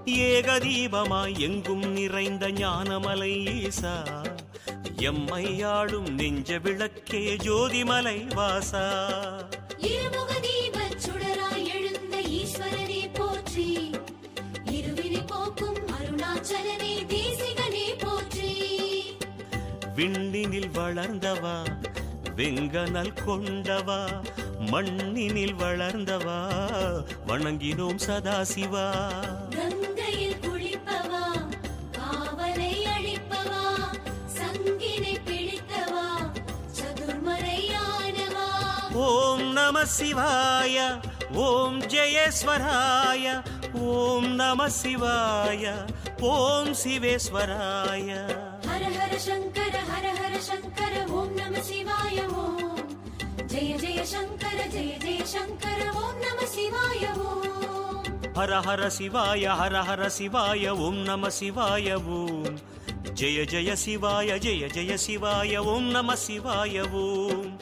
ஏகதீபமாய் எங்கும் நிறைந்த ஞானமலை ஈசா, எம்மையாடும் நெஞ்ச விளக்கே ஜோதிமலை வாசா. இருமுக தீபச் சுடராய் எழுந்த ஈஸ்வரனே போற்றி, இருவினை போக்கும் அருணாச்சலனே தேசிகனே போற்றி. விண்ணினில் வளர்ந்தவா வெங்கனல் கொண்டவா, மண்ணினில் வளர்ந்தவா வணங்கினோம் சதாசிவா. கங்கையில் குளிப்பவா, காவலை அழிப்பவா, சங்கினை பிடித்தவா, சதுர்மறையானவா. ஓம் நம சிவாய, ஓம் ஜெயேஸ்வராய, ஓம் நம சிவாய, ஓம் சிவேஸ்வராய. ஹர ஹர சங்கர ஹர ஹர சங்கர, ஓம் நம சிவாய ஓம். ஜெய ஜெய சங்கர ஜெய ஜெய சங்கர, ஓம் நம சிவாய ஓம். ஹர ஹர சிவாய ஹர ஹர சிவாய, ஓம் நம சிவாய ஓம். ஜெய ஜெய சிவாய ஜெய ஜெய சிவாய, ஓம் நம சிவாய ஓம்.